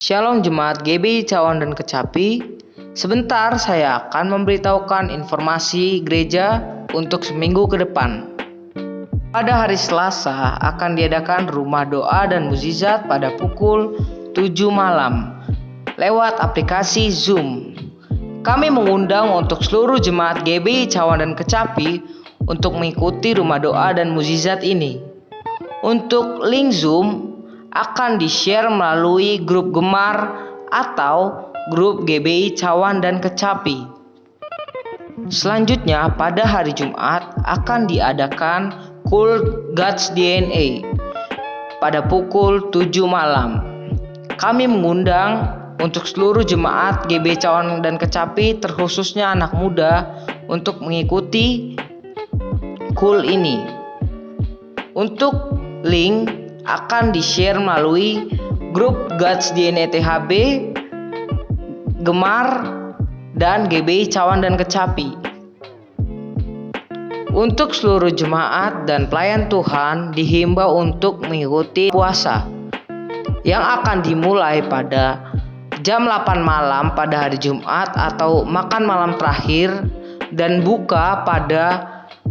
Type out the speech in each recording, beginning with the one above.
Shalom Jemaat GBI Cawan dan Kecapi. Sebentar saya akan memberitahukan informasi gereja untuk seminggu ke depan. Pada hari Selasa akan diadakan rumah doa dan mukjizat pada pukul 7 malam lewat aplikasi Zoom. Kami mengundang untuk seluruh jemaat GBI Cawan dan Kecapi untuk mengikuti rumah doa dan mukjizat ini. Untuk link Zoom akan di-share melalui grup Gemar atau grup GBI Cawan dan Kecapi. Selanjutnya pada hari Jumat akan diadakan Cult God's DNA pada pukul 7 malam. Kami mengundang untuk seluruh jemaat GBI Cawan dan Kecapi, terkhususnya anak muda, untuk mengikuti Cult ini. Untuk link akan di-share melalui grup God's DNA THB, Gemar, dan GBI Cawan dan Kecapi. Untuk seluruh jemaat dan pelayan Tuhan dihimbau untuk mengikuti puasa yang akan dimulai pada jam 8 malam pada hari Jumat atau makan malam terakhir dan buka pada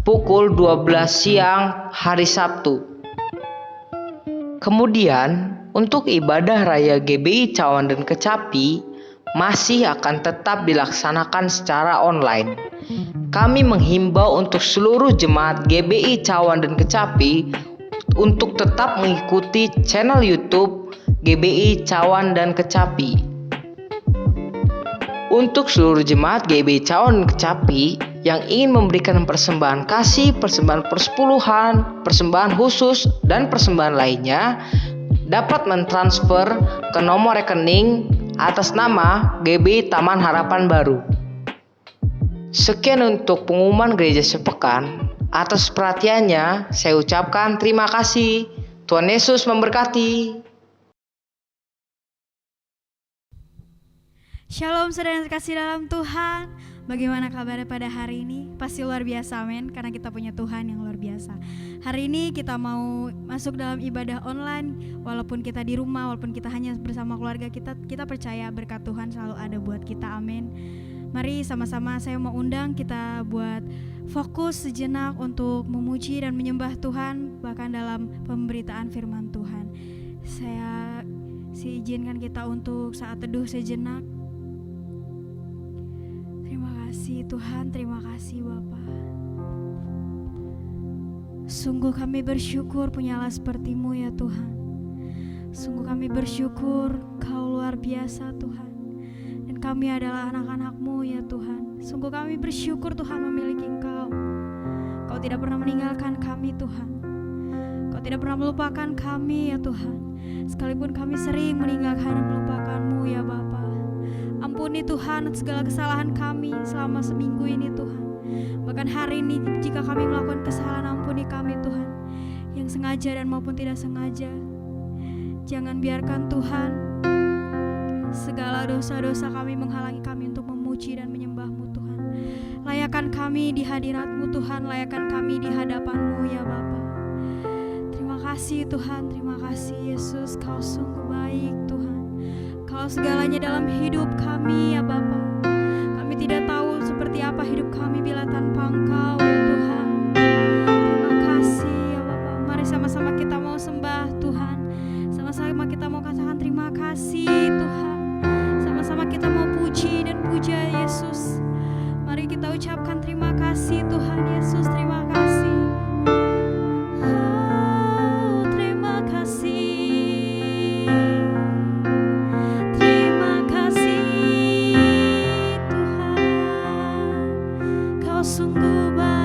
pukul 12 siang hari Sabtu. Kemudian untuk ibadah raya GBI Cawan dan Kecapi masih akan tetap dilaksanakan secara online. Kami menghimbau untuk seluruh jemaat GBI Cawan dan Kecapi untuk tetap mengikuti channel YouTube GBI Cawan dan Kecapi. Untuk seluruh jemaat GBI Cawan dan Kecapi yang ingin memberikan persembahan kasih, persembahan persepuluhan, persembahan khusus, dan persembahan lainnya dapat mentransfer ke nomor rekening atas nama GBI Taman Harapan Baru. Sekian untuk pengumuman gereja sepekan. Atas perhatiannya saya ucapkan terima kasih. Tuhan Yesus memberkati. Shalom saudara yang terkasih dalam Tuhan. Bagaimana kabarnya pada hari ini? Pasti luar biasa, amin, karena kita punya Tuhan yang luar biasa. Hari ini kita mau masuk dalam ibadah online. Walaupun kita di rumah, walaupun kita hanya bersama keluarga kita percaya berkat Tuhan selalu ada buat kita, amin. Mari sama-sama saya mau undang kita buat fokus sejenak untuk memuji dan menyembah Tuhan, bahkan dalam pemberitaan firman Tuhan. Saya izinkan kita untuk saat teduh sejenak. Terima kasih Tuhan, terima kasih Bapa. Sungguh kami bersyukur punya Allah seperti-Mu ya Tuhan. Sungguh kami bersyukur Kau luar biasa Tuhan. Dan kami adalah anak-anak-Mu ya Tuhan. Sungguh kami bersyukur Tuhan memiliki Engkau. Kau tidak pernah meninggalkan kami Tuhan. Kau tidak pernah melupakan kami ya Tuhan. Sekalipun kami sering meninggalkan dan melupakan-Mu ya Bapa. Ampuni Tuhan segala kesalahan kami selama seminggu ini Tuhan. Bahkan hari ini jika kami melakukan kesalahan, ampuni kami Tuhan, yang sengaja dan maupun tidak sengaja. Jangan biarkan Tuhan segala dosa-dosa kami menghalangi kami untuk memuji dan menyembah-Mu Tuhan. Layakan kami di hadirat-Mu Tuhan, layakan kami di hadapan-Mu ya Bapa. Terima kasih Tuhan, terima kasih Yesus, Kau sungguh baik Tuhan. Kau segalanya dalam hidup kami ya Bapa. Kami tidak tahu seperti apa hidup kami bila tanpa Engkau ya Tuhan. Terima kasih ya Bapa. Mari sama-sama kita mau sembah Tuhan. Sama-sama kita mau katakan terima kasih Tuhan. Sama-sama kita mau puji dan puja Yesus. Mari kita ucapkan terima kasih Tuhan Yesus, terima kasih. Sungguh baik.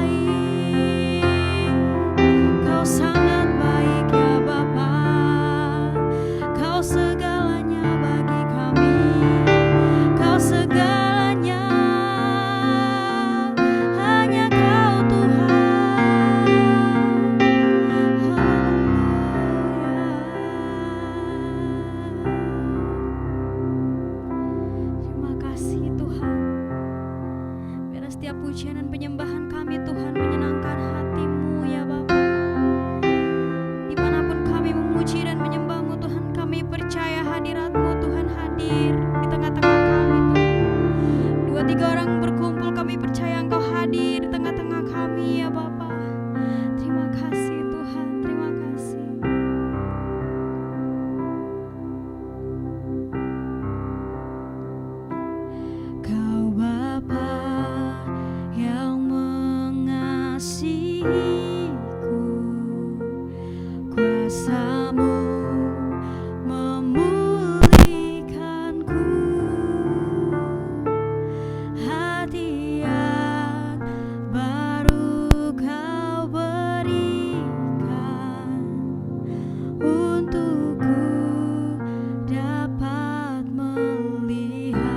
bagiku, kuasa-Mu memulihkanku, hati yang baru Kau berikan untukku dapat melihat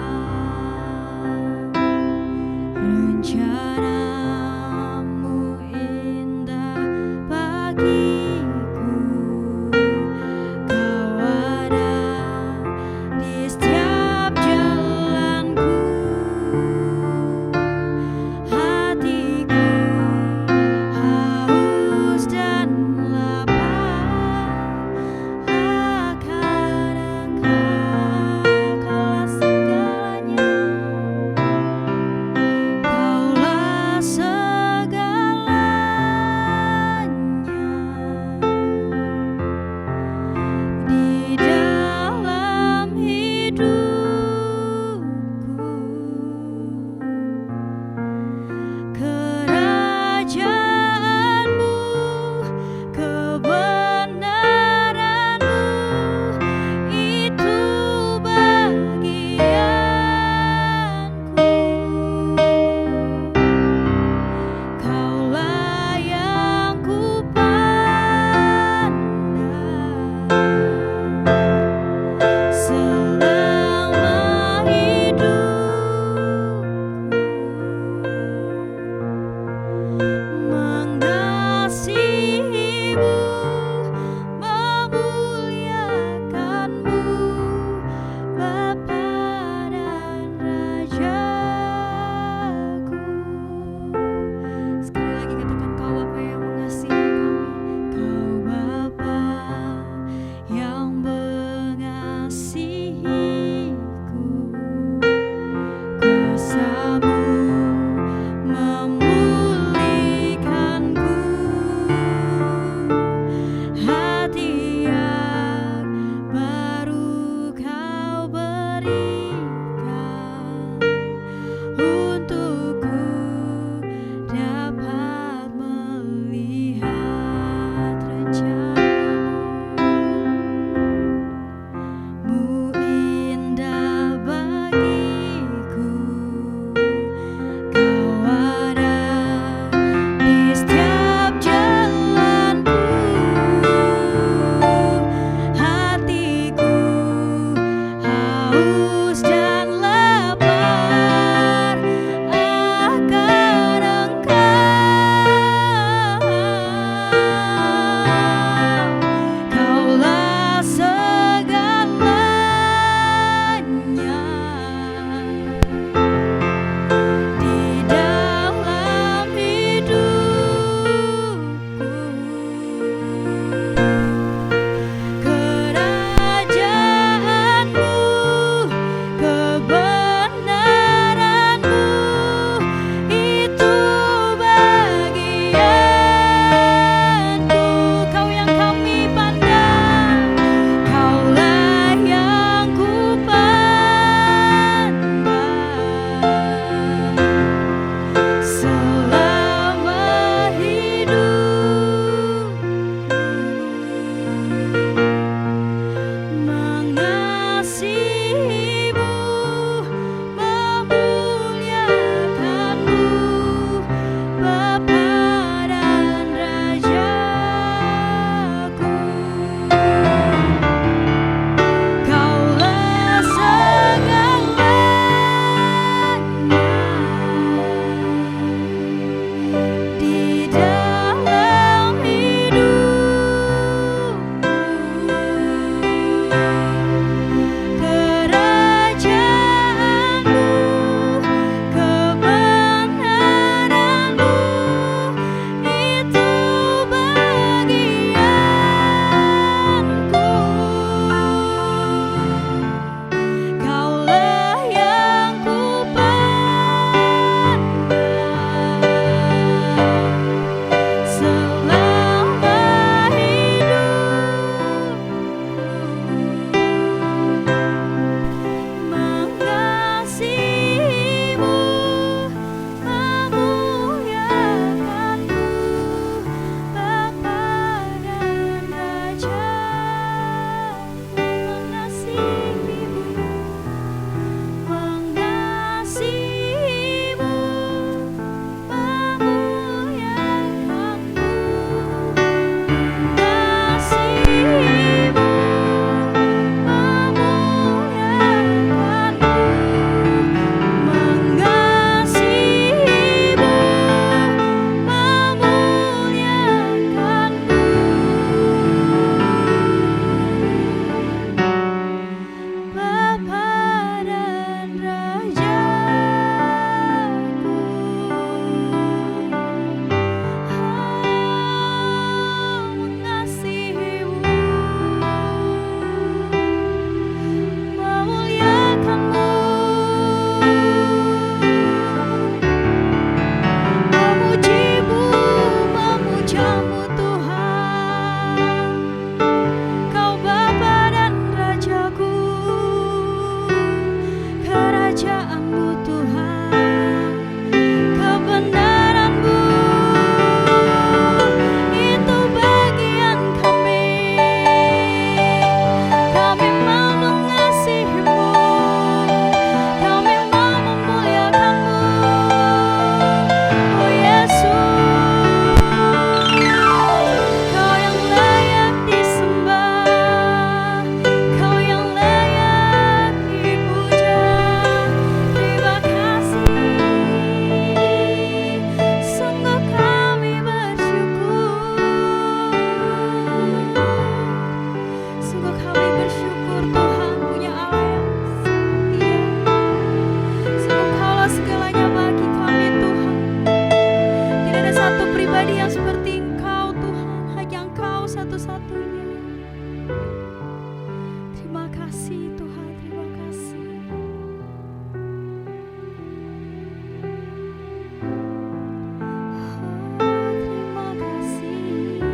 rencana-Mu indah bagiku. Kau ada di setiap jalanku, hatiku haus dan lapar akan Engkau, Kaulah segalanya, Kaulah segalanya. satu-satunya. Terima kasih Tuhan, terima kasih. Terima kasih.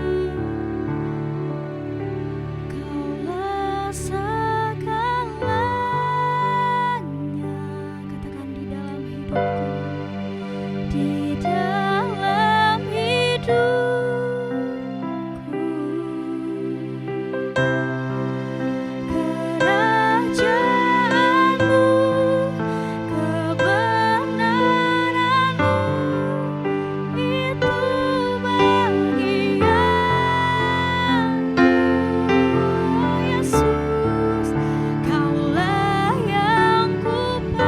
Kaulah segalanya. Katakan di dalam hidupku. Di dalam hidupku. Kerajaanmu, kebenaranmu, itu bagianku. Yesus, Kaulah yang kupandang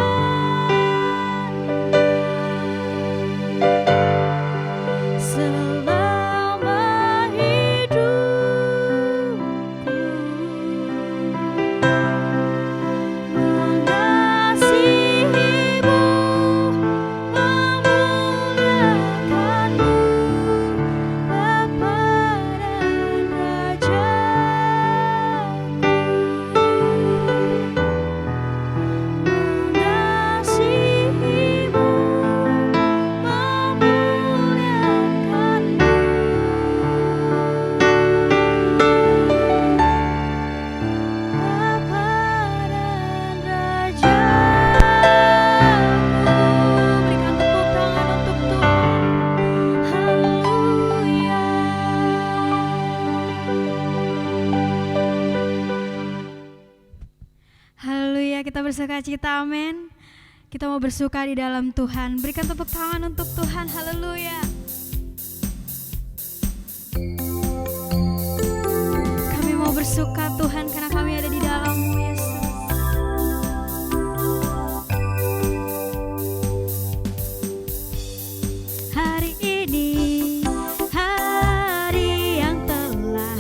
selama hidupku. Mengasihimu, memuliakanmu, Bapa dan Rajaku. Mengasihimu, memuliakanmu, Bapa dan Rajaku. Berikan tepuk tangan untuk Tuhan. Haleluya. Haleluya, kita bersuka cita, amin. Kita mau bersuka di dalam Tuhan. Berikan tepuk tangan untuk Tuhan, haleluya. Kami mau bersuka Tuhan karena kami ada di dalam-Mu, Yesus. Hari ini, hari yang telah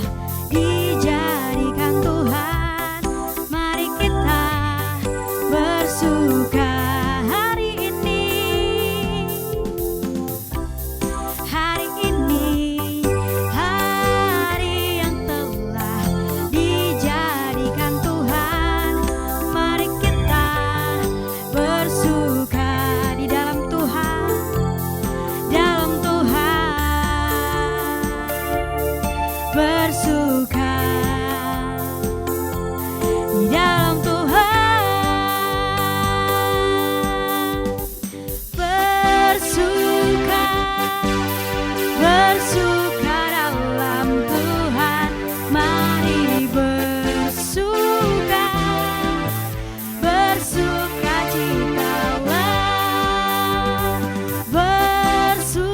dijadikan Tuhan, mari kita bersuka hari ini. Hari ini, hari yang telah dijadikan Tuhan, mari kita bersuka di dalam Tuhan, dalam Tuhan, bersuka di dalam Tuhan, bersuka, bersuka dalam Tuhan, mari bersuka, bersuka citalah, bersuka,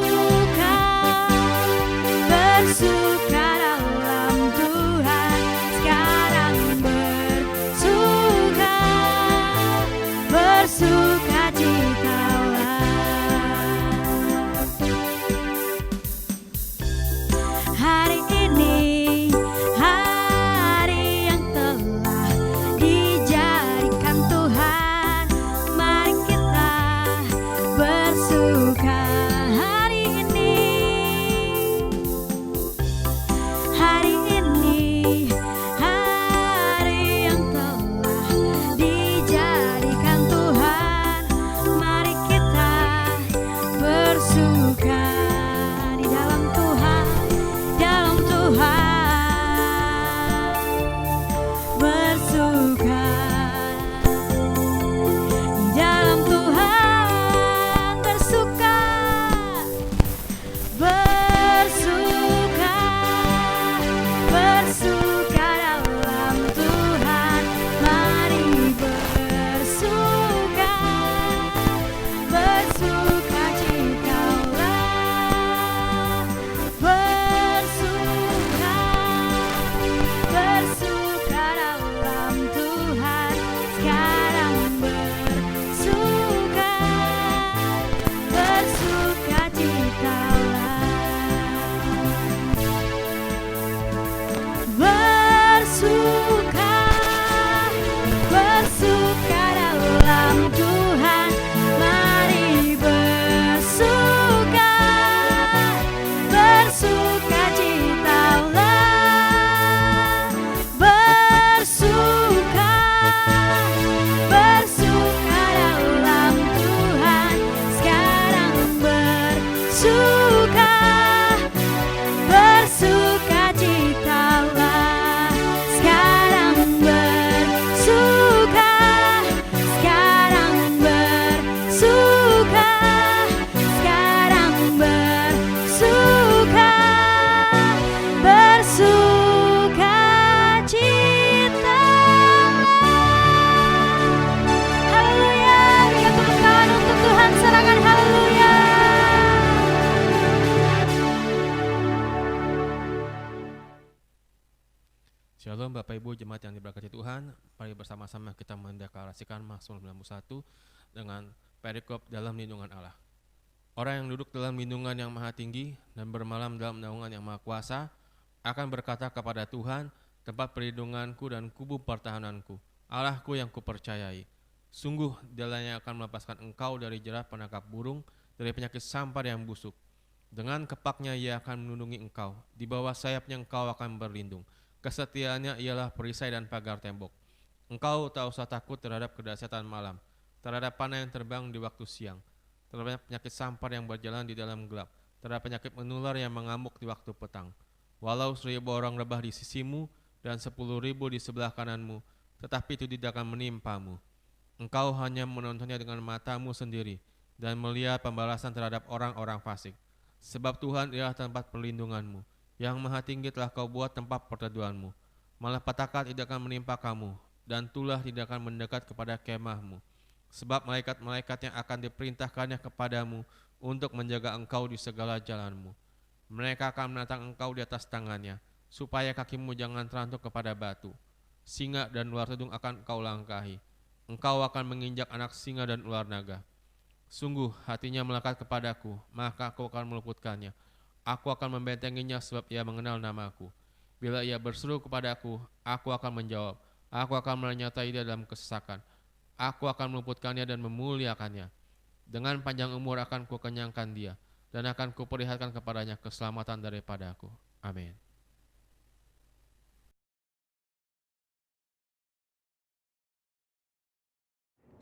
bersuka dalam Shalom Bapak Ibu Jemaat yang diberkati Tuhan. Mari bersama-sama kita mendeklarasikan Mazmur 91 dengan perikop dalam lindungan Allah. Orang yang duduk dalam lindungan yang maha tinggi dan bermalam dalam naungan yang maha kuasa akan berkata kepada Tuhan, tempat perlindunganku dan kubu pertahananku, Allahku yang kupercayai. Sungguh Dianya akan melepaskan engkau dari jerat penangkap burung, dari penyakit sampar yang busuk. Dengan kepaknya Ia akan melindungi engkau, di bawah sayapnya engkau akan berlindung. Kesetiaannya ialah perisai dan pagar tembok. Engkau tak usah takut terhadap kedahsyatan malam, terhadap panah yang terbang di waktu siang, terhadap penyakit sampar yang berjalan di dalam gelap, terhadap penyakit menular yang mengamuk di waktu petang. Walau 1000 orang rebah di sisimu dan 10.000 di sebelah kananmu, tetapi itu tidak akan menimpamu. Engkau hanya menontonnya dengan matamu sendiri dan melihat pembalasan terhadap orang-orang fasik. Sebab Tuhan ialah tempat perlindunganmu, yang maha tinggi telah kau buat tempat perteduhanmu. Malapetaka tidak akan menimpa kamu, dan tulah tidak akan mendekat kepada kemahmu. Sebab malaikat-malaikatnya akan diperintahkannya kepadamu untuk menjaga engkau di segala jalanmu. Mereka akan menatang engkau di atas tangannya, supaya kakimu jangan terantuk kepada batu. Singa dan ular tudung akan engkau langkahi. Engkau akan menginjak anak singa dan ular naga. Sungguh hatinya melekat kepadaku, maka aku akan meluputkannya. Aku akan membentenginya sebab ia mengenal namaku. Bila ia berseru kepadaku, aku akan menjawab. Aku akan menyertai dia dalam kesesakan. Aku akan meluputkannya dan memuliakannya. Dengan panjang umur akan kukenyangkan dia, dan akan kuperlihatkan kepadanya keselamatan daripadaku. Amin.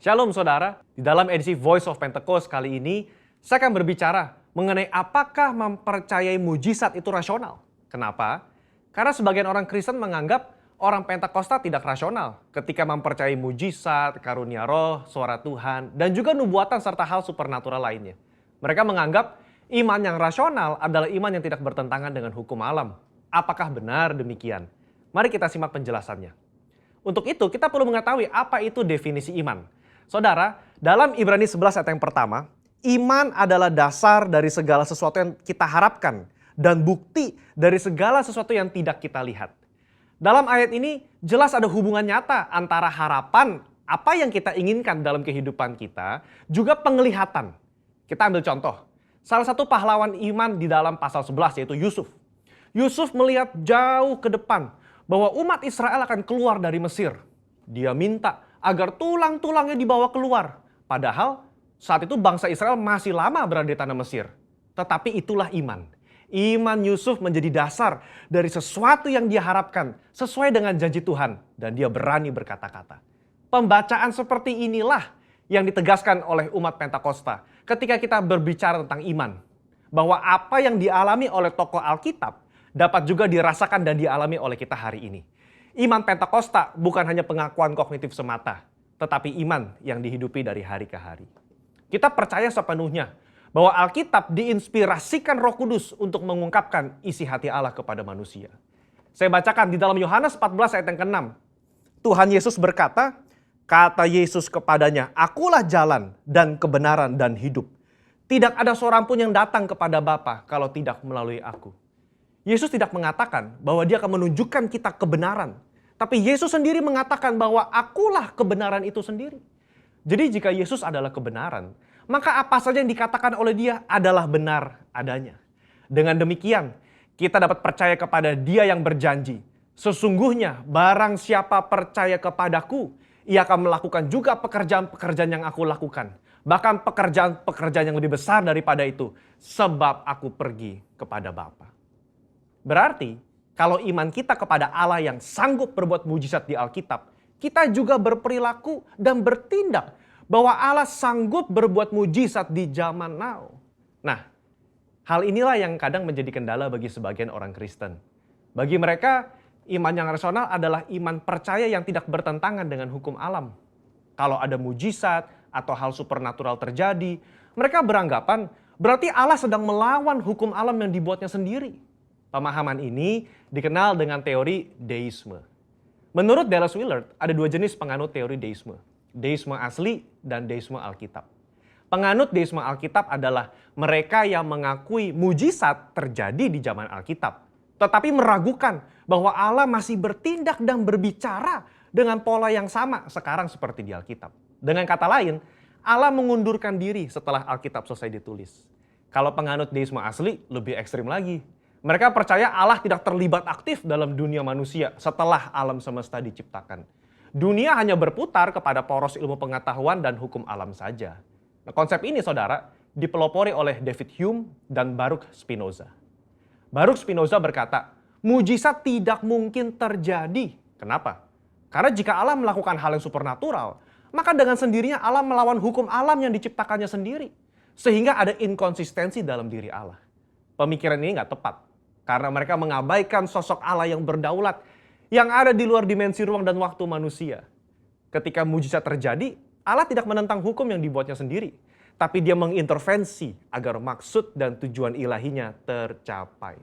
Shalom saudara, di dalam edisi Voice of Pentecost kali ini, saya akan berbicara mengenai apakah mempercayai mujizat itu rasional. Kenapa? Karena sebagian orang Kristen menganggap orang Pentakosta tidak rasional ketika mempercayai mujizat, karunia roh, suara Tuhan, dan juga nubuatan serta hal supernatural lainnya. Mereka menganggap iman yang rasional adalah iman yang tidak bertentangan dengan hukum alam. Apakah benar demikian? Mari kita simak penjelasannya. Untuk itu, kita perlu mengetahui apa itu definisi iman. Saudara, dalam Ibrani 11 ayat yang pertama, iman adalah dasar dari segala sesuatu yang kita harapkan dan bukti dari segala sesuatu yang tidak kita lihat. Dalam ayat ini jelas ada hubungan nyata antara harapan apa yang kita inginkan dalam kehidupan kita, juga penglihatan. Kita ambil contoh, salah satu pahlawan iman di dalam pasal 11 yaitu Yusuf. Yusuf melihat jauh ke depan bahwa umat Israel akan keluar dari Mesir. Dia minta agar tulang-tulangnya dibawa keluar. Padahal saat itu bangsa Israel masih lama berada di tanah Mesir. Tetapi itulah iman. Iman Yusuf menjadi dasar dari sesuatu yang dia harapkan sesuai dengan janji Tuhan. Dan dia berani berkata-kata. Pembacaan seperti inilah yang ditegaskan oleh umat Pentakosta ketika kita berbicara tentang iman. Bahwa apa yang dialami oleh tokoh Alkitab dapat juga dirasakan dan dialami oleh kita hari ini. Iman Pentakosta bukan hanya pengakuan kognitif semata, tetapi iman yang dihidupi dari hari ke hari. Kita percaya sepenuhnya bahwa Alkitab diinspirasikan Roh Kudus untuk mengungkapkan isi hati Allah kepada manusia. Saya bacakan di dalam Yohanes 14 ayat yang ke-6. Tuhan Yesus berkata, kata Yesus kepadanya, akulah jalan dan kebenaran dan hidup. Tidak ada seorang pun yang datang kepada Bapa kalau tidak melalui aku. Yesus tidak mengatakan bahwa dia akan menunjukkan kita kebenaran. Tapi Yesus sendiri mengatakan bahwa akulah kebenaran itu sendiri. Jadi jika Yesus adalah kebenaran, maka apa saja yang dikatakan oleh dia adalah benar adanya. Dengan demikian, kita dapat percaya kepada dia yang berjanji. Sesungguhnya barang siapa percaya kepadaku, ia akan melakukan juga pekerjaan-pekerjaan yang aku lakukan. Bahkan pekerjaan-pekerjaan yang lebih besar daripada itu. Sebab aku pergi kepada Bapa. Berarti, kalau iman kita kepada Allah yang sanggup berbuat mujizat di Alkitab, kita juga berperilaku dan bertindak bahwa Allah sanggup berbuat mujizat di zaman now. Nah, hal inilah yang kadang menjadi kendala bagi sebagian orang Kristen. Bagi mereka, iman yang rasional adalah iman percaya yang tidak bertentangan dengan hukum alam. Kalau ada mujizat atau hal supernatural terjadi, mereka beranggapan berarti Allah sedang melawan hukum alam yang dibuatnya sendiri. Pemahaman ini dikenal dengan teori deisme. Menurut Dallas Willard, ada dua jenis penganut teori deisme. Deisme asli dan deisme Alkitab. Penganut deisme Alkitab adalah mereka yang mengakui mujizat terjadi di zaman Alkitab. tetapi meragukan bahwa Allah masih bertindak dan berbicara dengan pola yang sama sekarang seperti di Alkitab. Dengan kata lain, Allah mengundurkan diri setelah Alkitab selesai ditulis. Kalau penganut deisme asli, lebih ekstrim lagi. Mereka percaya Allah tidak terlibat aktif dalam dunia manusia setelah alam semesta diciptakan. Dunia hanya berputar kepada poros ilmu pengetahuan dan hukum alam saja. Nah, konsep ini, saudara, dipelopori oleh David Hume dan Baruch Spinoza. Baruch Spinoza berkata, mujizat tidak mungkin terjadi. Kenapa? Karena jika Allah melakukan hal yang supernatural, maka dengan sendirinya Allah melawan hukum alam yang diciptakannya sendiri. Sehingga ada inkonsistensi dalam diri Allah. Pemikiran ini nggak tepat. Karena mereka mengabaikan sosok Allah yang berdaulat, yang ada di luar dimensi ruang dan waktu manusia. Ketika mujizat terjadi, Allah tidak menentang hukum yang dibuatnya sendiri. Tapi dia mengintervensi agar maksud dan tujuan ilahinya tercapai.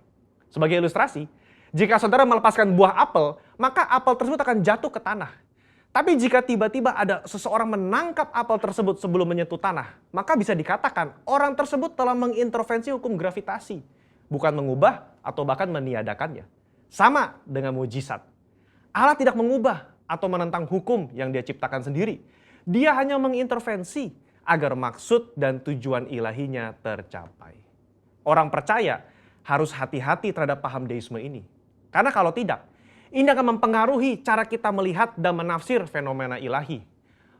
Sebagai ilustrasi, jika saudara melepaskan buah apel, maka apel tersebut akan jatuh ke tanah. Tapi jika tiba-tiba ada seseorang menangkap apel tersebut sebelum menyentuh tanah, maka bisa dikatakan orang tersebut telah mengintervensi hukum gravitasi, bukan mengubah atau bahkan meniadakannya. Sama dengan mujizat. Allah tidak mengubah atau menentang hukum yang dia ciptakan sendiri. Dia hanya mengintervensi agar maksud dan tujuan ilahinya tercapai. Orang percaya harus hati-hati terhadap paham deisme ini. Karena kalau tidak, ini akan mempengaruhi cara kita melihat dan menafsir fenomena ilahi.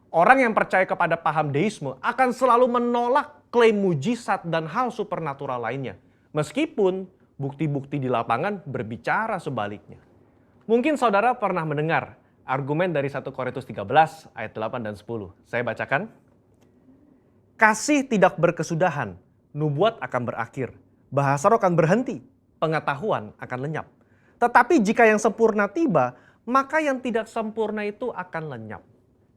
Orang yang percaya kepada paham deisme akan selalu menolak klaim mujizat dan hal supernatural lainnya. Meskipun bukti-bukti di lapangan berbicara sebaliknya. Mungkin saudara pernah mendengar argumen dari 1 Korintus 13 ayat 8 dan 10. Saya bacakan. Kasih tidak berkesudahan, nubuat akan berakhir, bahasa roh akan berhenti, pengetahuan akan lenyap. Tetapi jika yang sempurna tiba, maka yang tidak sempurna itu akan lenyap.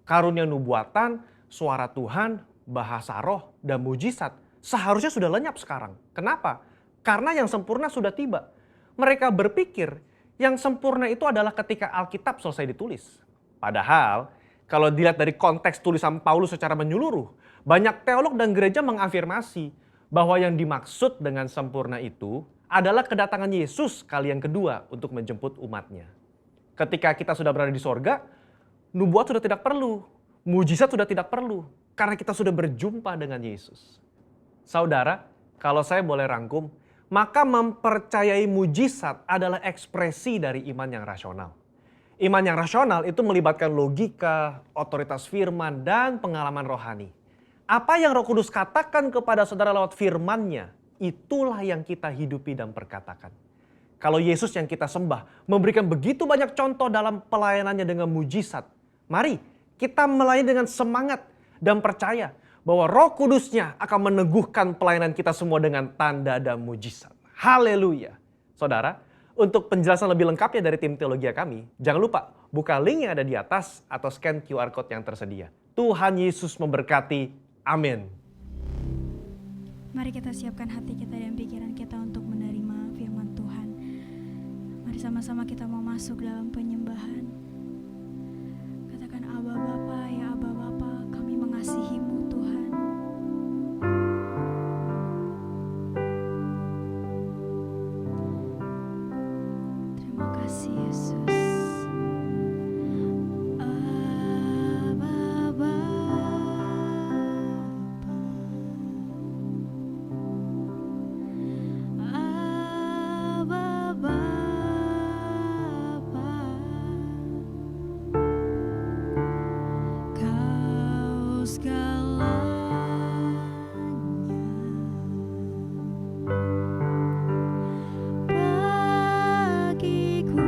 Karunia nubuatan, suara Tuhan, bahasa roh, dan mujizat seharusnya sudah lenyap sekarang. Kenapa? Karena yang sempurna sudah tiba. Mereka berpikir yang sempurna itu adalah ketika Alkitab selesai ditulis. Padahal kalau dilihat dari konteks tulisan Paulus secara menyeluruh, banyak teolog dan gereja mengafirmasi bahwa yang dimaksud dengan sempurna itu adalah kedatangan Yesus kali yang kedua untuk menjemput umatnya. Ketika kita sudah berada di sorga, nubuat sudah tidak perlu, mujizat sudah tidak perlu, karena kita sudah berjumpa dengan Yesus. Saudara, kalau saya boleh rangkum, maka mempercayai mujizat adalah ekspresi dari iman yang rasional. Iman yang rasional itu melibatkan logika, otoritas firman, dan pengalaman rohani. Apa yang Roh Kudus katakan kepada saudara lewat firman-Nya, itulah yang kita hidupi dan perkatakan. Kalau Yesus yang kita sembah memberikan begitu banyak contoh dalam pelayanannya dengan mujizat, mari kita melayani dengan semangat dan percaya bahwa Roh Kudus-Nya akan meneguhkan pelayanan kita semua dengan tanda dan mujizat. Haleluya. Saudara, untuk penjelasan lebih lengkapnya dari tim teologi kami, jangan lupa buka link yang ada di atas atau scan QR Code yang tersedia. Tuhan Yesus memberkati. Amin. Mari kita siapkan hati kita dan pikiran kita untuk menerima firman Tuhan. Mari sama-sama kita mau masuk dalam penyembahan. Katakan, Aba Bapa, ya Aba Bapa, kami mengasihi-Mu Tuhan. Terima kasih Yesus. Bagiku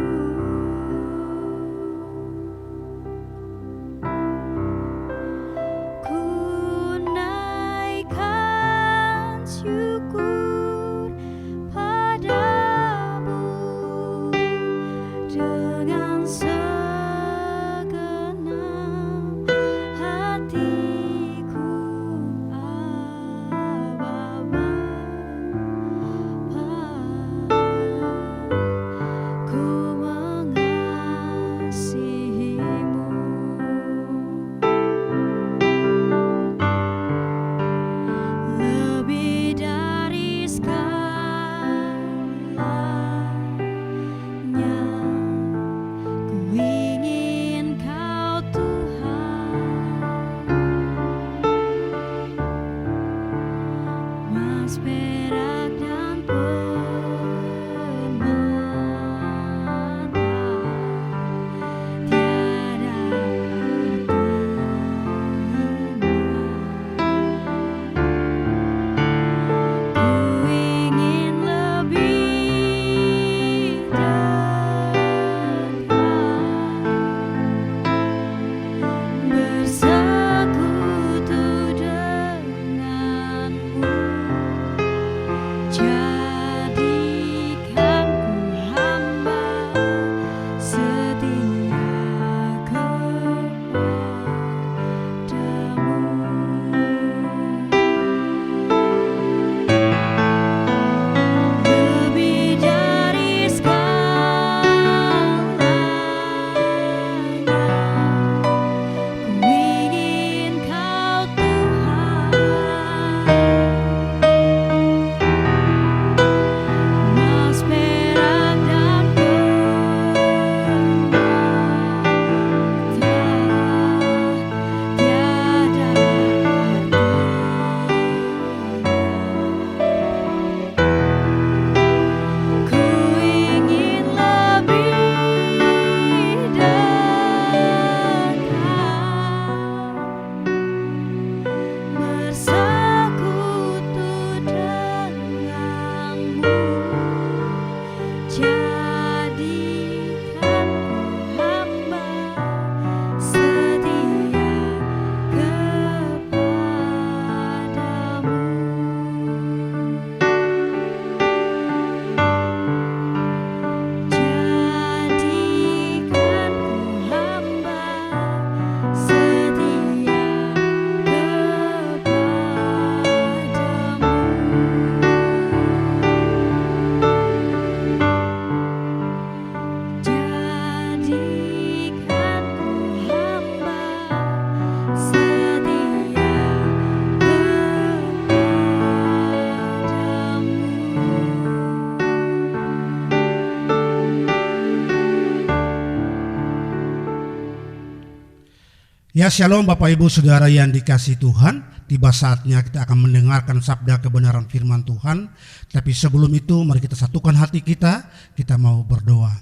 Ya, shalom Bapak Ibu Saudara yang dikasihi Tuhan. Tiba saatnya kita akan mendengarkan sabda kebenaran firman Tuhan. Tapi sebelum itu mari kita satukan hati kita mau berdoa.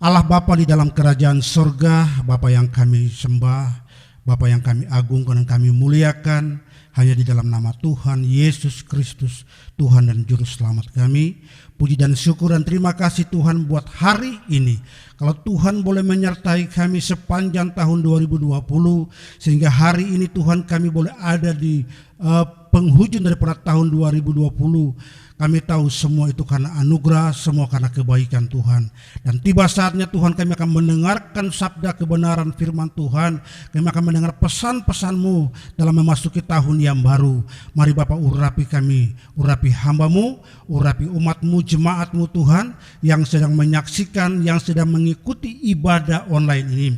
Allah Bapa di dalam kerajaan surga, Bapa yang kami sembah, Bapa yang kami agungkan dan kami muliakan, hanya di dalam nama Tuhan Yesus Kristus, Tuhan dan Juru Selamat kami. Puji dan syukur dan terima kasih Tuhan buat hari ini. Kalau Tuhan boleh menyertai kami sepanjang tahun 2020, sehingga hari ini Tuhan kami boleh ada di penghujung daripada tahun 2020. Kami tahu semua itu karena anugerah, semua karena kebaikan Tuhan. Dan tiba saatnya Tuhan kami akan mendengarkan sabda kebenaran firman Tuhan. Kami akan mendengar pesan-pesan-Mu dalam memasuki tahun yang baru. Mari Bapak urapi kami, urapi hamba-Mu, urapi umat-Mu, jemaat-Mu Tuhan, yang sedang menyaksikan, yang sedang mengikuti ibadah online ini.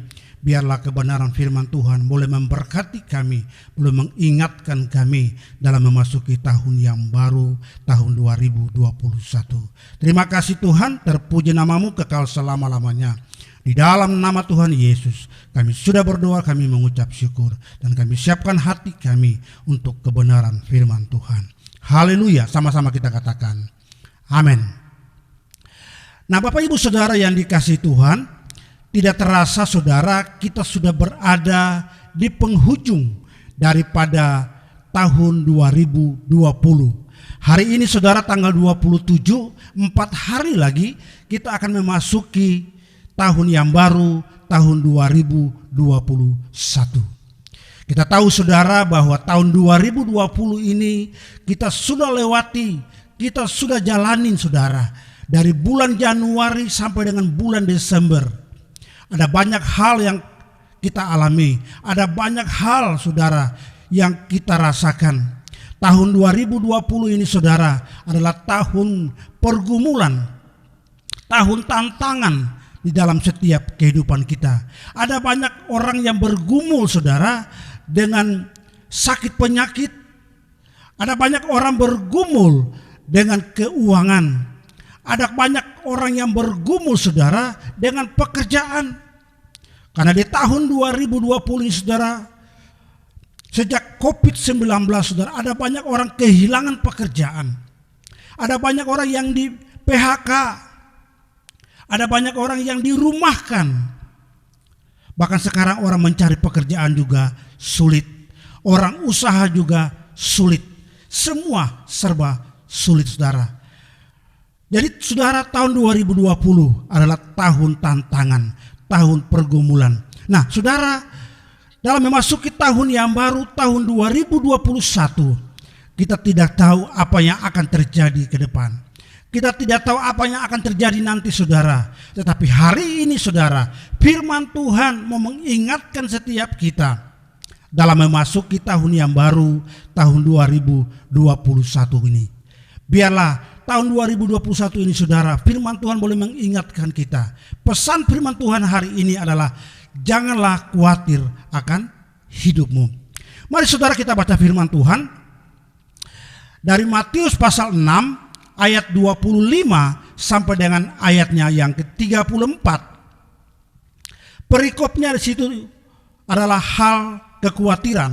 Biarlah kebenaran firman Tuhan boleh memberkati kami, boleh mengingatkan kami dalam memasuki tahun yang baru, tahun 2021. Terima kasih Tuhan, terpuji nama-Mu kekal selama-lamanya. Di dalam nama Tuhan Yesus, kami sudah berdoa, kami mengucap syukur, dan kami siapkan hati kami untuk kebenaran firman Tuhan. Haleluya, sama-sama kita katakan, amin. Nah Bapak Ibu Saudara yang dikasihi Tuhan, tidak terasa saudara kita sudah berada di penghujung daripada tahun 2020. Hari ini saudara tanggal 27, 4 hari lagi kita akan memasuki tahun yang baru, tahun 2021. Kita tahu saudara bahwa tahun 2020 ini kita sudah lewati, kita sudah jalanin saudara. Dari bulan Januari sampai dengan bulan Desember. Ada banyak hal yang kita alami, ada banyak hal saudara yang kita rasakan. Tahun 2020 ini saudara adalah tahun pergumulan, tahun tantangan di dalam setiap kehidupan kita. Ada banyak orang yang bergumul saudara dengan sakit penyakit. Ada banyak orang bergumul dengan keuangan. Ada banyak orang yang bergumul saudara dengan pekerjaan. Karena di tahun 2020 ini saudara, sejak COVID-19 saudara, ada banyak orang kehilangan pekerjaan. Ada banyak orang yang di PHK. Ada banyak orang yang dirumahkan. Bahkan sekarang orang mencari pekerjaan juga sulit. Orang usaha juga sulit. Semua serba sulit saudara. Jadi saudara, tahun 2020 adalah tahun tantangan, tahun pergumulan. Nah saudara, dalam memasuki tahun yang baru, tahun 2021, kita tidak tahu apa yang akan terjadi ke depan. Kita tidak tahu apa yang akan terjadi nanti saudara. Tetapi hari ini saudara, firman Tuhan mau mengingatkan setiap kita dalam memasuki tahun yang baru, tahun 2021 ini. Biarlah tahun 2021 ini saudara, firman Tuhan boleh mengingatkan kita. Pesan firman Tuhan hari ini adalah janganlah khawatir akan hidupmu. Mari saudara kita baca firman Tuhan dari Matius pasal 6 ayat 25 sampai dengan ayatnya yang ke-34. Perikopnya di situ adalah hal kekhawatiran.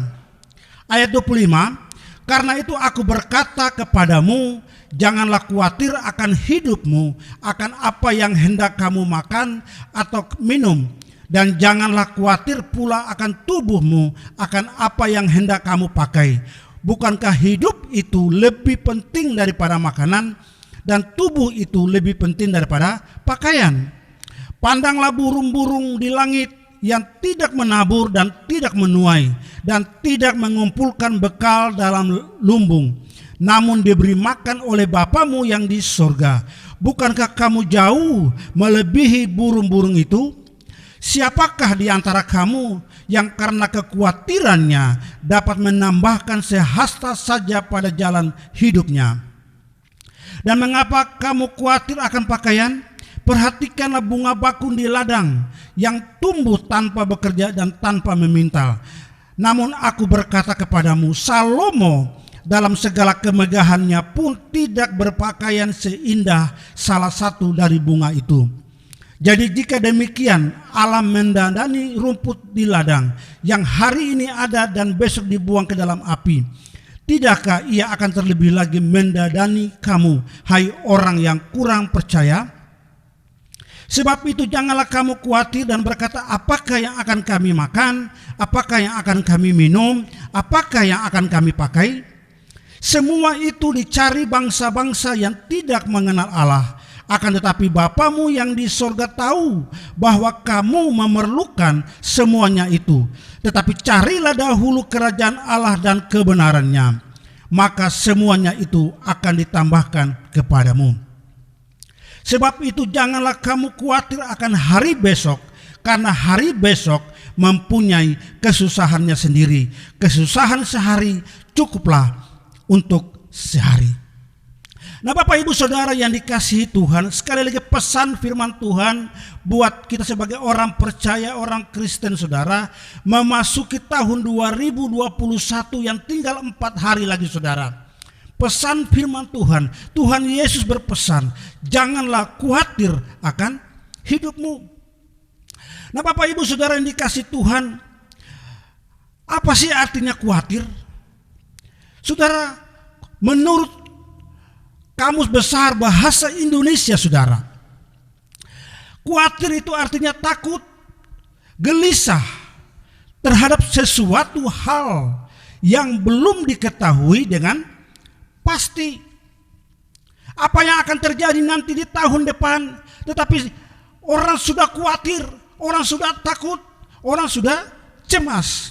Ayat 25, karena itu aku berkata kepadamu, janganlah khawatir akan hidupmu, akan apa yang hendak kamu makan atau minum. Dan janganlah khawatir pula akan tubuhmu, akan apa yang hendak kamu pakai. Bukankah hidup itu lebih penting daripada makanan, dan tubuh itu lebih penting daripada pakaian? Pandanglah burung-burung di langit yang tidak menabur dan tidak menuai dan tidak mengumpulkan bekal dalam lumbung, namun diberi makan oleh Bapamu yang di sorga. Bukankah kamu jauh melebihi burung-burung itu? Siapakah di antara kamu yang karena kekhawatirannya dapat menambahkan sehasta saja pada jalan hidupnya? Dan mengapa kamu khawatir akan pakaian? Perhatikanlah bunga bakung di ladang yang tumbuh tanpa bekerja dan tanpa memintal. Namun aku berkata kepadamu, Salomo dalam segala kemegahannya pun tidak berpakaian seindah salah satu dari bunga itu. Jadi jika demikian Allah mendandani rumput di ladang yang hari ini ada dan besok dibuang ke dalam api, tidakkah ia akan terlebih lagi mendandani kamu, hai orang yang kurang percaya? Sebab itu janganlah kamu khawatir dan berkata, apakah yang akan kami makan, apakah yang akan kami minum, apakah yang akan kami pakai? Semua itu dicari bangsa-bangsa yang tidak mengenal Allah. Akan tetapi Bapamu yang di sorga tahu bahwa kamu memerlukan semuanya itu. Tetapi carilah dahulu kerajaan Allah dan kebenarannya, maka semuanya itu akan ditambahkan kepadamu. Sebab itu janganlah kamu khawatir akan hari besok, karena hari besok mempunyai kesusahannya sendiri. Kesusahan sehari cukuplah untuk sehari. Nah, Bapak Ibu Saudara yang dikasihi Tuhan, sekali lagi pesan firman Tuhan buat kita sebagai orang percaya, orang Kristen Saudara, memasuki tahun 2021 yang tinggal 4 hari lagi Saudara. Pesan firman Tuhan, Tuhan Yesus berpesan, janganlah khawatir akan hidupmu. Nah, Bapak Ibu Saudara yang dikasihi Tuhan, apa sih artinya khawatir? Saudara, menurut Kamus Besar Bahasa Indonesia Saudara, khawatir itu artinya takut, gelisah terhadap sesuatu hal yang belum diketahui dengan pasti. Apa yang akan terjadi nanti di tahun depan, tetapi orang sudah khawatir, orang sudah takut, orang sudah cemas.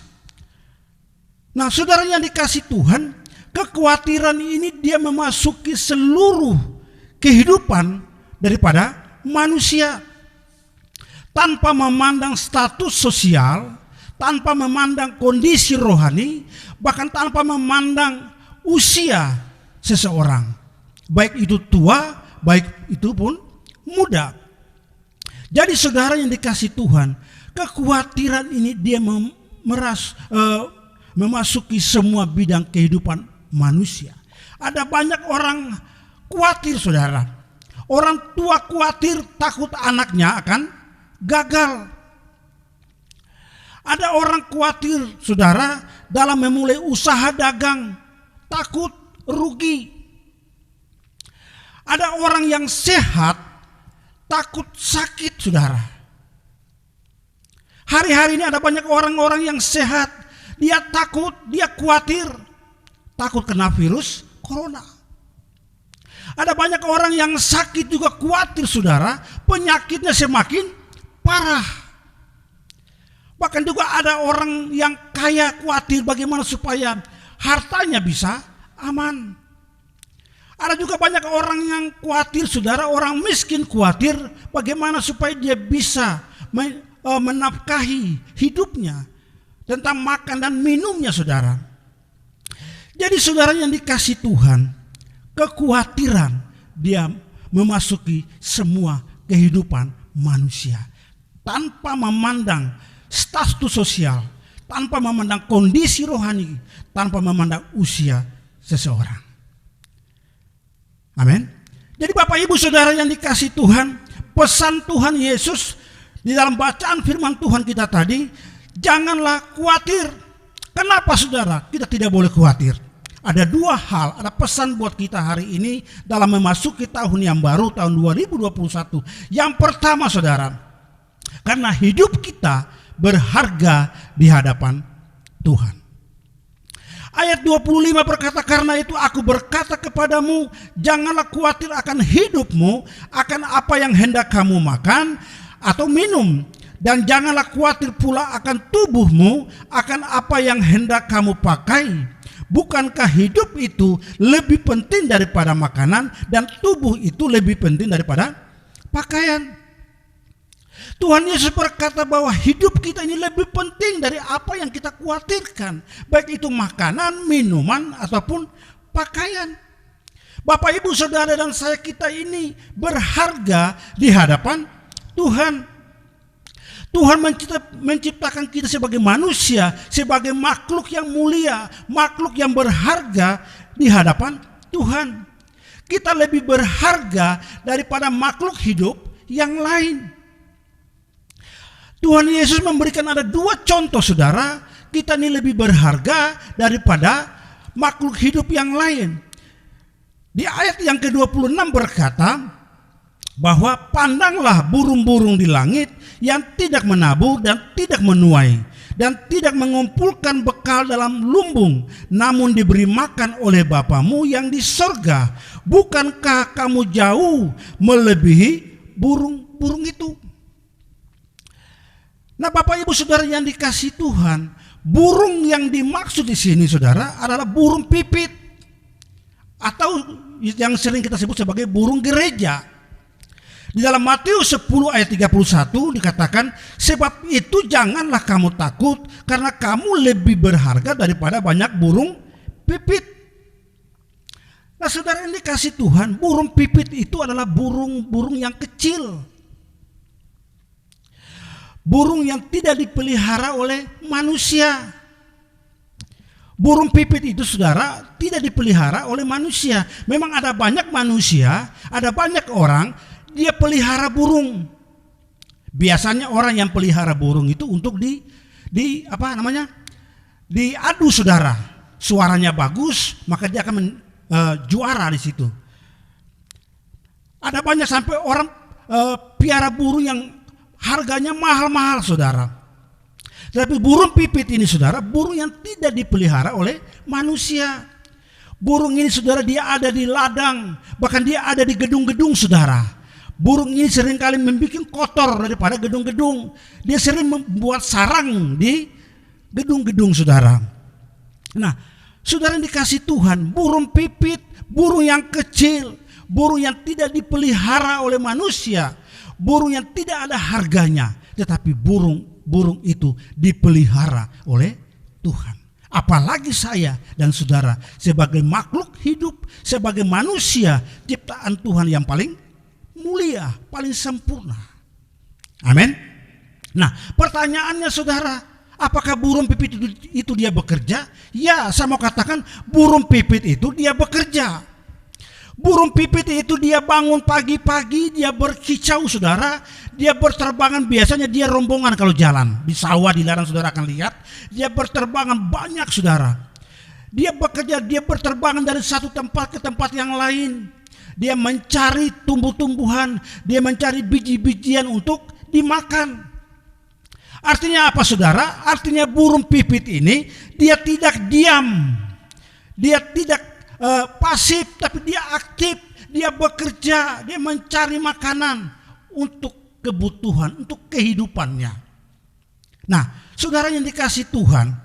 Nah, saudara yang dikasihi Tuhan, kekhawatiran ini dia memasuki seluruh kehidupan daripada manusia. Tanpa memandang status sosial, tanpa memandang kondisi rohani, bahkan tanpa memandang usia seseorang. Baik itu tua, baik itu pun muda. Jadi saudara yang dikasihi Tuhan, kekhawatiran ini dia memasuki semua bidang kehidupan manusia. Ada banyak orang khawatir saudara. Orang tua khawatir takut anaknya akan gagal. Ada orang khawatir saudara dalam memulai usaha dagang, takut rugi. Ada orang yang sehat takut sakit saudara. Hari-hari ini ada banyak orang-orang yang sehat, dia takut, dia khawatir, takut kena virus corona. Ada banyak orang yang sakit juga khawatir saudara, penyakitnya semakin parah. Bahkan juga ada orang yang kaya khawatir bagaimana supaya hartanya bisa aman. Ada juga banyak orang yang khawatir saudara, orang miskin khawatir bagaimana supaya dia bisa menafkahi hidupnya, tentang makan dan minumnya saudara. Jadi saudara yang dikasihi Tuhan, kekhawatiran dia memasuki semua kehidupan manusia. Tanpa memandang status sosial, tanpa memandang kondisi rohani, tanpa memandang usia seseorang. Amin. Jadi Bapak Ibu Saudara yang dikasihi Tuhan, pesan Tuhan Yesus di dalam bacaan firman Tuhan kita tadi, janganlah khawatir. Kenapa saudara kita tidak boleh khawatir? Ada dua hal, ada pesan buat kita hari ini dalam memasuki tahun yang baru, tahun 2021. Yang pertama saudara, karena hidup kita berharga di hadapan Tuhan. Ayat 25 berkata, karena itu aku berkata kepadamu, janganlah khawatir akan hidupmu, akan apa yang hendak kamu makan atau minum. Dan janganlah khawatir pula akan tubuhmu, akan apa yang hendak kamu pakai. Bukankah hidup itu lebih penting daripada makanan, dan tubuh itu lebih penting daripada pakaian? Tuhan Yesus berkata bahwa hidup kita ini lebih penting dari apa yang kita khawatirkan, baik itu makanan, minuman, ataupun pakaian. Bapak, Ibu, Saudara dan saya, kita ini berharga di hadapan Tuhan. Tuhan menciptakan kita sebagai manusia, sebagai makhluk yang mulia, makhluk yang berharga di hadapan Tuhan. Kita lebih berharga daripada makhluk hidup yang lain. Tuhan Yesus memberikan ada 2 contoh saudara, kita ini lebih berharga daripada makhluk hidup yang lain. Di ayat yang ke-26 berkata bahwa pandanglah burung-burung di langit yang tidak menabur dan tidak menuai dan tidak mengumpulkan bekal dalam lumbung, namun diberi makan oleh Bapamu yang di sorga. Bukankah kamu jauh melebihi burung-burung itu? Nah, Bapak Ibu Saudara yang dikasihi Tuhan, burung yang dimaksud di sini saudara adalah burung pipit, atau yang sering kita sebut sebagai burung gereja. Di dalam Matius 10 ayat 31 dikatakan, sebab itu janganlah kamu takut, karena kamu lebih berharga daripada banyak burung pipit. Nah saudara yang dikasihi Tuhan, burung pipit itu adalah burung-burung yang kecil, burung yang tidak dipelihara oleh manusia. Burung pipit itu saudara tidak dipelihara oleh manusia. Memang ada banyak manusia, ada banyak orang dia pelihara burung. Biasanya orang yang pelihara burung itu untuk diadu saudara. Suaranya bagus, maka dia akan juara di situ. Ada banyak sampai orang piara burung yang harganya mahal-mahal saudara. Tapi burung pipit ini saudara, burung yang tidak dipelihara oleh manusia. Burung ini saudara dia ada di ladang, bahkan dia ada di gedung-gedung saudara. Burung ini seringkali membuat kotor daripada gedung-gedung. Dia sering membuat sarang di gedung-gedung saudara. Nah saudara yang dikasihi Tuhan, burung pipit, burung yang kecil, burung yang tidak dipelihara oleh manusia, burung yang tidak ada harganya, tetapi burung itu dipelihara oleh Tuhan. Apalagi saya dan saudara sebagai makhluk hidup, sebagai manusia ciptaan Tuhan yang paling mulia, paling sempurna. Amin. Nah pertanyaannya saudara, apakah burung pipit itu dia bekerja? Ya, saya mau katakan burung pipit itu dia bekerja. Burung pipit itu dia bangun pagi-pagi, dia berkicau saudara, dia berterbangan, biasanya dia rombongan kalau jalan. Di sawah, di ladang saudara akan lihat, dia berterbangan banyak saudara. Dia bekerja, dia berterbangan dari satu tempat ke tempat yang lain. Dia mencari tumbuh-tumbuhan, dia mencari biji-bijian untuk dimakan. Artinya apa saudara? Artinya burung pipit ini dia tidak diam, dia tidak pasif, tapi dia aktif, dia bekerja, dia mencari makanan untuk kebutuhan, untuk kehidupannya. Nah, saudara yang dikasihi Tuhan,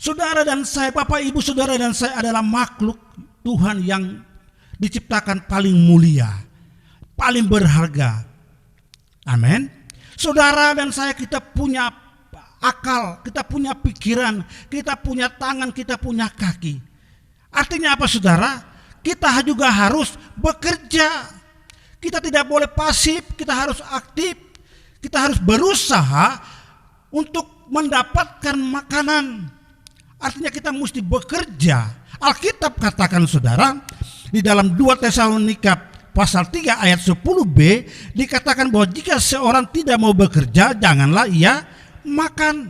saudara dan saya, Bapak Ibu saudara dan saya adalah makhluk Tuhan yang diciptakan paling mulia, paling berharga. Amin. Saudara dan saya kita punya akal, kita punya pikiran, kita punya tangan, kita punya kaki. Artinya apa saudara? Kita juga harus bekerja. Kita tidak boleh pasif, kita harus aktif. Kita harus berusaha untuk mendapatkan makanan. Artinya kita mesti bekerja. Alkitab katakan saudara, di dalam 2 Tesalonika pasal 3 ayat 10b dikatakan bahwa jika seorang tidak mau bekerja, janganlah ia makan.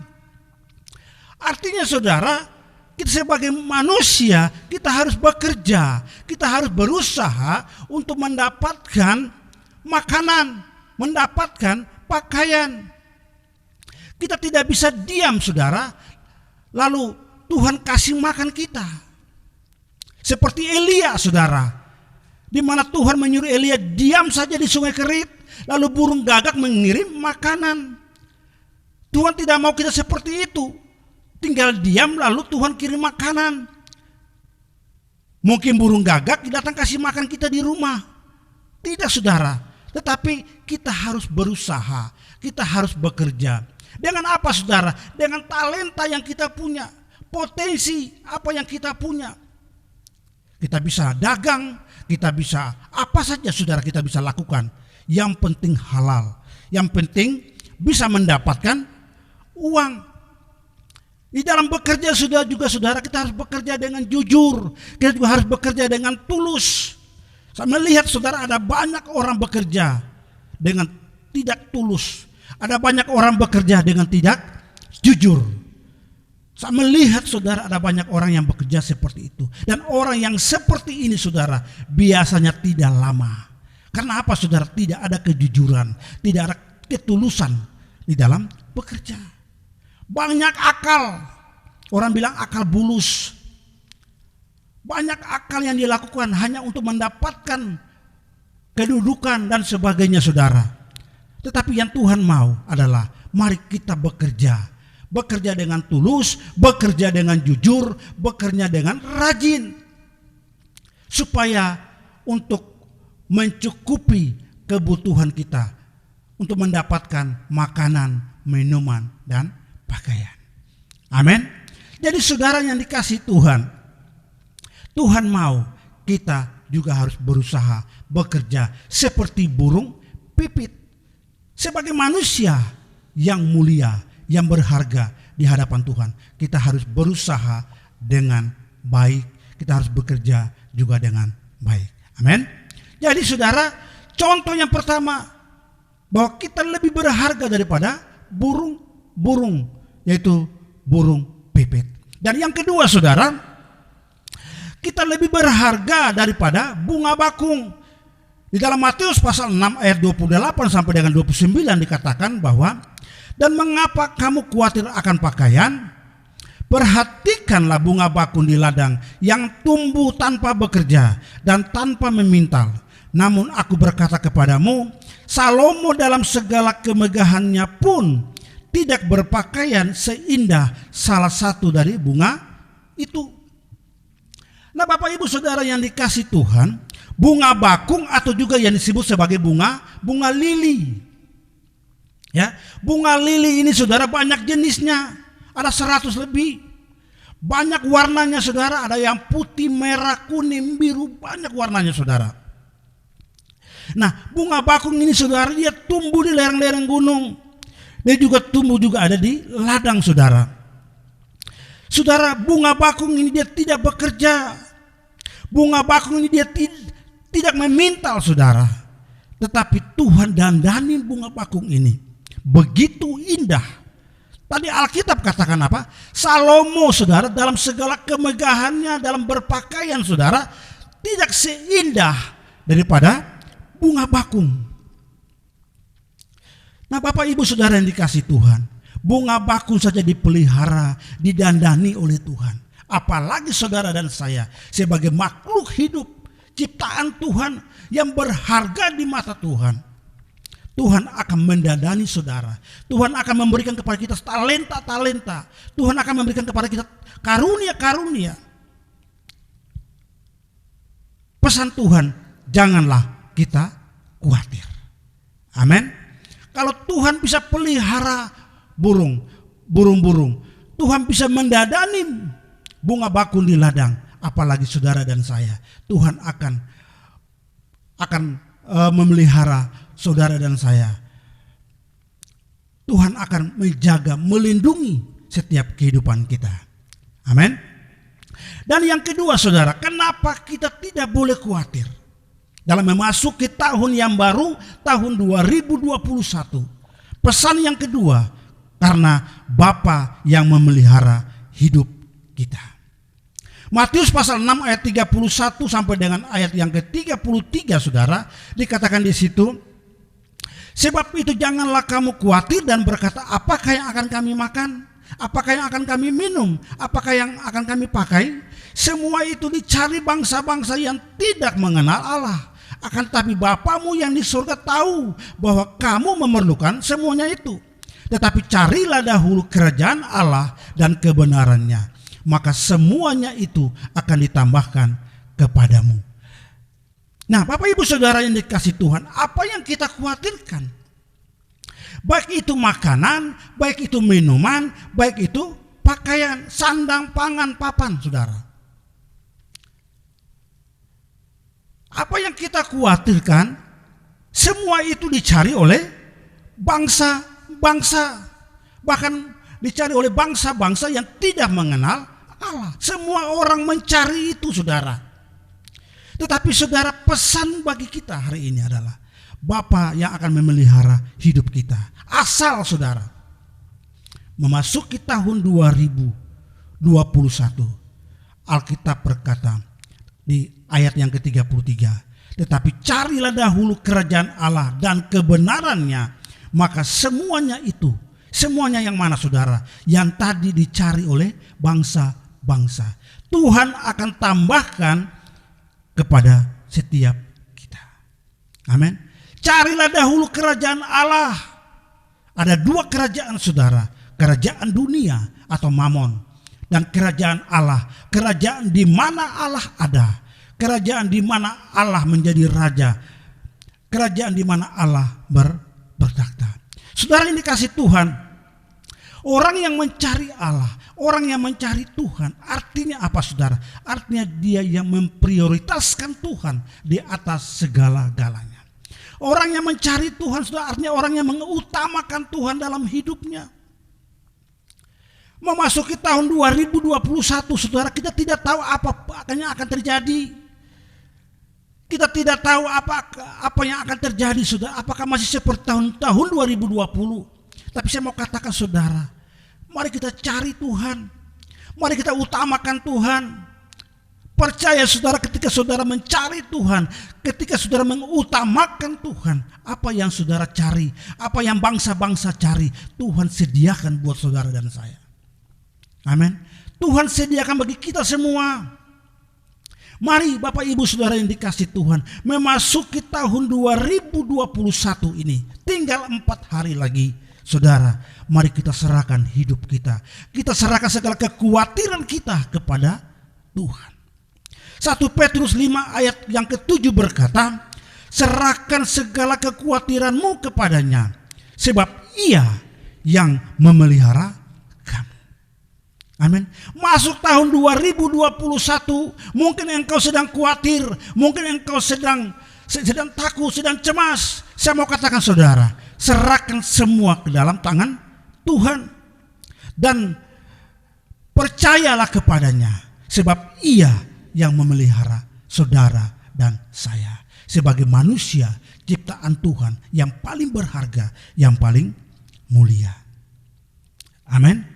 Artinya saudara, kita sebagai manusia, kita harus bekerja, kita harus berusaha untuk mendapatkan makanan, mendapatkan pakaian. Kita tidak bisa diam saudara, lalu Tuhan kasih makan kita. Seperti Elia saudara, di mana Tuhan menyuruh Elia diam saja di sungai Kerit, lalu burung gagak mengirim makanan. Tuhan tidak mau kita seperti itu. Tinggal diam lalu Tuhan kirim makanan. Mungkin burung gagak datang kasih makan kita di rumah. Tidak saudara. Tetapi kita harus berusaha. Kita harus bekerja. Dengan apa saudara? Dengan talenta yang kita punya. Potensi apa yang kita punya. Kita bisa dagang. Kita bisa apa saja saudara kita bisa lakukan. Yang penting halal. Yang penting bisa mendapatkan uang. Di dalam bekerja juga saudara kita harus bekerja dengan jujur. Kita juga harus bekerja dengan tulus. Saya melihat saudara ada banyak orang bekerja dengan tidak tulus. Ada banyak orang bekerja dengan tidak jujur. Saya melihat saudara ada banyak orang yang bekerja seperti itu. Dan orang yang seperti ini saudara biasanya tidak lama. Karena apa saudara? Tidak ada kejujuran, tidak ada ketulusan di dalam bekerja. Banyak akal. Orang bilang akal bulus. Banyak akal yang dilakukan hanya untuk mendapatkan kedudukan dan sebagainya saudara. Tetapi yang Tuhan mau adalah mari kita bekerja. Bekerja dengan tulus, bekerja dengan jujur, bekerja dengan rajin. Supaya untuk mencukupi kebutuhan kita. Untuk mendapatkan makanan, minuman, dan pakaian. Amin. Jadi saudara yang dikasihi Tuhan. Tuhan mau kita juga harus berusaha bekerja seperti burung pipit. Sebagai manusia yang mulia, yang berharga di hadapan Tuhan, kita harus berusaha dengan baik, kita harus bekerja juga dengan baik. Amin. Jadi saudara, contoh yang pertama bahwa kita lebih berharga daripada burung-burung, yaitu burung pipit. Dan yang kedua saudara, kita lebih berharga daripada bunga bakung. Di dalam Matius pasal 6 ayat 28 sampai dengan 29 dikatakan bahwa, dan mengapa kamu khawatir akan pakaian? Perhatikanlah bunga bakung di ladang yang tumbuh tanpa bekerja dan tanpa memintal. Namun aku berkata kepadamu, Salomo dalam segala kemegahannya pun tidak berpakaian seindah salah satu dari bunga itu. Nah Bapak Ibu Saudara yang dikasihi Tuhan, bunga bakung atau juga yang disebut sebagai bunga lili. Ya, bunga lili ini saudara banyak jenisnya, ada 100 lebih. Banyak warnanya saudara, ada yang putih, merah, kuning, biru, banyak warnanya saudara. Nah, bunga bakung ini saudara dia tumbuh di lereng-lereng gunung. Dia juga tumbuh juga ada di ladang saudara. Saudara, bunga bakung ini dia tidak bekerja. Bunga bakung ini dia tidak memintal saudara. Tetapi Tuhan dandani bunga bakung ini begitu indah. Tadi Alkitab katakan apa? Salomo saudara dalam segala kemegahannya dalam berpakaian saudara tidak seindah daripada bunga bakung. Nah Bapak Ibu Saudara yang dikasihi Tuhan, bunga bakung saja dipelihara, didandani oleh Tuhan. Apalagi saudara dan saya sebagai makhluk hidup ciptaan Tuhan yang berharga di mata Tuhan. Tuhan akan mendandani saudara. Tuhan akan memberikan kepada kita talenta-talenta. Tuhan akan memberikan kepada kita karunia-karunia. Pesan Tuhan, janganlah kita khawatir. Amin. Kalau Tuhan bisa pelihara burung-burung, Tuhan bisa mendandani bunga bakung di ladang, apalagi saudara dan saya. Tuhan akan memelihara saudara dan saya. Tuhan akan menjaga, melindungi setiap kehidupan kita. Amin. Dan yang kedua saudara, kenapa kita tidak boleh khawatir dalam memasuki tahun yang baru, tahun 2021? Pesan yang kedua, karena Bapa yang memelihara hidup kita. Matius pasal 6 ayat 31 sampai dengan ayat yang ke-33 saudara, dikatakan di situ, sebab itu janganlah kamu khawatir dan berkata, apakah yang akan kami makan? Apakah yang akan kami minum? Apakah yang akan kami pakai? Semua itu dicari bangsa-bangsa yang tidak mengenal Allah. Akan tetapi Bapamu yang di surga tahu bahwa kamu memerlukan semuanya itu. Tetapi carilah dahulu kerajaan Allah dan kebenarannya, maka semuanya itu akan ditambahkan kepadamu. Nah Bapak Ibu Saudara yang dikasihi Tuhan, apa yang kita khawatirkan? Baik itu makanan, baik itu minuman, baik itu pakaian, sandang, pangan, papan saudara. Apa yang kita khawatirkan, semua itu dicari oleh bangsa-bangsa. Bahkan dicari oleh bangsa-bangsa yang tidak mengenal Allah. Semua orang mencari itu saudara. Tetapi saudara, pesan bagi kita hari ini adalah Bapa yang akan memelihara hidup kita. Asal saudara memasuki tahun 2021, Alkitab berkata di ayat yang ke-33, tetapi carilah dahulu kerajaan Allah dan kebenarannya, maka semuanya itu, semuanya yang mana saudara, yang tadi dicari oleh bangsa-bangsa, Tuhan akan tambahkan kepada setiap kita. Amin. Carilah dahulu kerajaan Allah. Ada dua kerajaan saudara, kerajaan dunia atau mamon, dan kerajaan Allah, kerajaan di mana Allah ada, kerajaan di mana Allah menjadi raja, kerajaan di mana Allah bertakhta. Saudara yang dikasih Tuhan, orang yang mencari Allah, orang yang mencari Tuhan, artinya apa saudara? Artinya dia yang memprioritaskan Tuhan di atas segala-galanya. Orang yang mencari Tuhan saudara, artinya orang yang mengutamakan Tuhan dalam hidupnya. Memasuki tahun 2021 saudara, kita tidak tahu apa yang akan terjadi. Kita tidak tahu apa yang akan terjadi saudara. Apakah masih seperti tahun 2020. Tapi saya mau katakan saudara, mari kita cari Tuhan. Mari kita utamakan Tuhan. Percaya saudara, ketika saudara mencari Tuhan, ketika saudara mengutamakan Tuhan, apa yang saudara cari, apa yang bangsa-bangsa cari, Tuhan sediakan buat saudara dan saya. Amin. Tuhan sediakan bagi kita semua. Mari Bapak Ibu Saudara yang dikasih Tuhan, memasuki tahun 2021 ini, tinggal 4 hari lagi. Saudara, mari kita serahkan hidup kita. Kita serahkan segala kekhawatiran kita kepada Tuhan. 1 Petrus 5 ayat yang ke-7 berkata, serahkan segala kekhawatiranmu kepadanya, sebab Ia yang memelihara kamu. Amin. Masuk tahun 2021, mungkin engkau sedang khawatir, mungkin engkau sedang takut, sedang cemas. Saya mau katakan saudara, serahkan semua ke dalam tangan Tuhan dan percayalah kepadanya, sebab Ia yang memelihara saudara dan saya sebagai manusia ciptaan Tuhan yang paling berharga, yang paling mulia. Amin.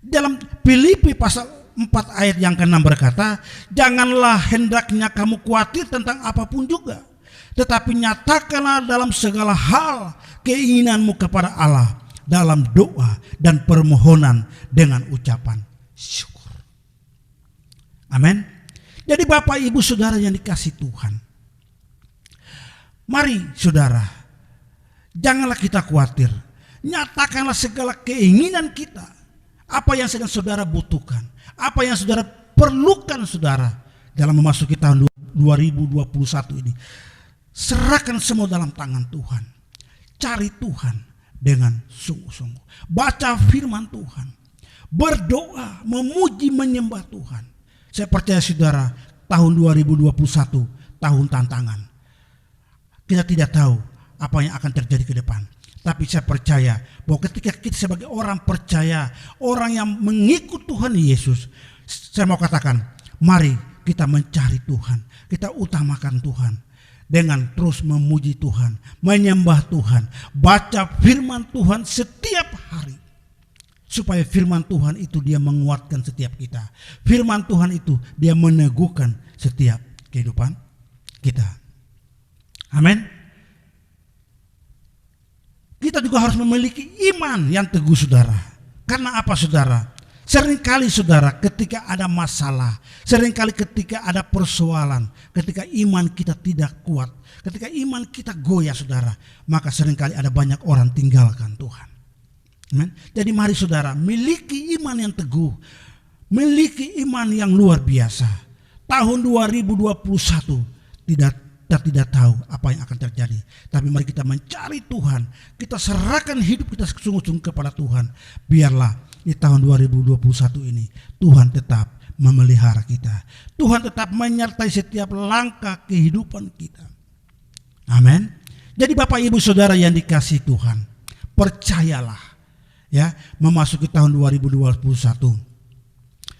Dalam Filipi pasal 4 ayat yang ke-6 berkata, janganlah hendaknya kamu khawatir tentang apapun juga, tetapi nyatakanlah dalam segala hal keinginanmu kepada Allah dalam doa dan permohonan dengan ucapan syukur. Amin. Jadi Bapak Ibu Saudara yang dikasih Tuhan, mari saudara, janganlah kita khawatir. Nyatakanlah segala keinginan kita, apa yang sedang saudara butuhkan, apa yang saudara perlukan saudara dalam memasuki tahun 2021 ini. Serahkan semua dalam tangan Tuhan. Cari Tuhan dengan sungguh-sungguh. Baca firman Tuhan. Berdoa, memuji, menyembah Tuhan. Saya percaya saudara, tahun 2021 tahun tantangan. Kita tidak tahu apa yang akan terjadi ke depan. Tapi saya percaya bahwa ketika kita sebagai orang percaya, orang yang mengikut Tuhan Yesus, saya mau katakan, mari kita mencari Tuhan. Kita utamakan Tuhan dengan terus memuji Tuhan, menyembah Tuhan, baca firman Tuhan setiap hari. Supaya firman Tuhan itu dia menguatkan setiap kita. Firman Tuhan itu dia meneguhkan setiap kehidupan kita. Amin. Kita juga harus memiliki iman yang teguh saudara. Karena apa saudara? Seringkali saudara ketika ada masalah, seringkali ketika ada persoalan, ketika iman kita tidak kuat, ketika iman kita goyah saudara, maka seringkali ada banyak orang tinggalkan Tuhan. Amen. Jadi mari saudara, miliki iman yang teguh, miliki iman yang luar biasa. Tahun 2021 kita tidak tahu apa yang akan terjadi, tapi mari kita mencari Tuhan, kita serahkan hidup kita sungguh-sungguh kepada Tuhan. Biarlah di tahun 2021 ini Tuhan tetap memelihara kita, Tuhan tetap menyertai setiap langkah kehidupan kita. Amin. Jadi Bapak Ibu Saudara yang dikasihi Tuhan, percayalah ya, memasuki tahun 2021,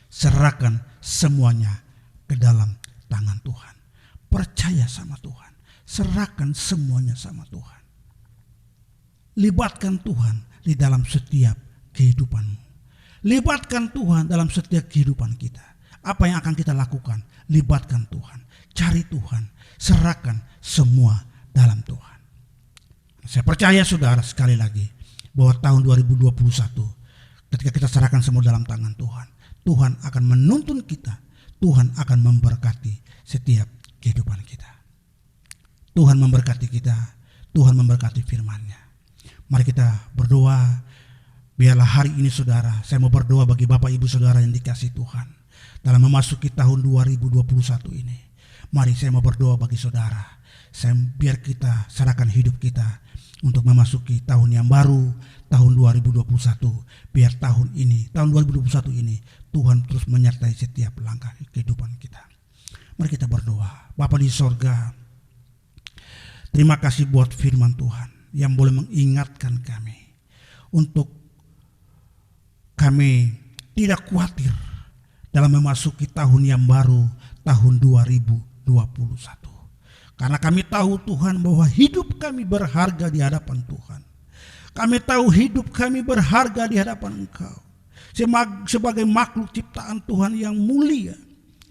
serahkan semuanya ke dalam tangan Tuhan. Percaya sama Tuhan, Serahkan semuanya sama Tuhan. Libatkan Tuhan di dalam setiap kehidupanmu. Libatkan Tuhan dalam setiap kehidupan kita. Apa yang akan kita lakukan? Libatkan Tuhan. Cari Tuhan. Serahkan semua dalam Tuhan. Saya percaya saudara sekali lagi bahwa tahun 2021 ketika kita serahkan semua dalam tangan Tuhan, Tuhan akan menuntun kita. Tuhan akan memberkati setiap kehidupan kita. Tuhan memberkati kita. Tuhan memberkati firman-Nya. Mari kita berdoa. Biarlah hari ini saudara, saya mau berdoa bagi Bapak Ibu Saudara yang dikasihi Tuhan. Dalam memasuki tahun 2021 ini. Mari saya mau berdoa bagi saudara. Biar kita serahkan hidup kita untuk memasuki tahun yang baru, tahun 2021. Biar tahun ini, tahun 2021 ini, Tuhan terus menyertai setiap langkah kehidupan kita. Mari kita berdoa. Bapa di sorga, terima kasih buat firman Tuhan yang boleh mengingatkan kami untuk kami tidak khawatir dalam memasuki tahun yang baru, tahun 2021. Karena kami tahu Tuhan bahwa hidup kami berharga di hadapan Tuhan. Kami tahu hidup kami berharga di hadapan Engkau. Sebagai makhluk ciptaan Tuhan yang mulia,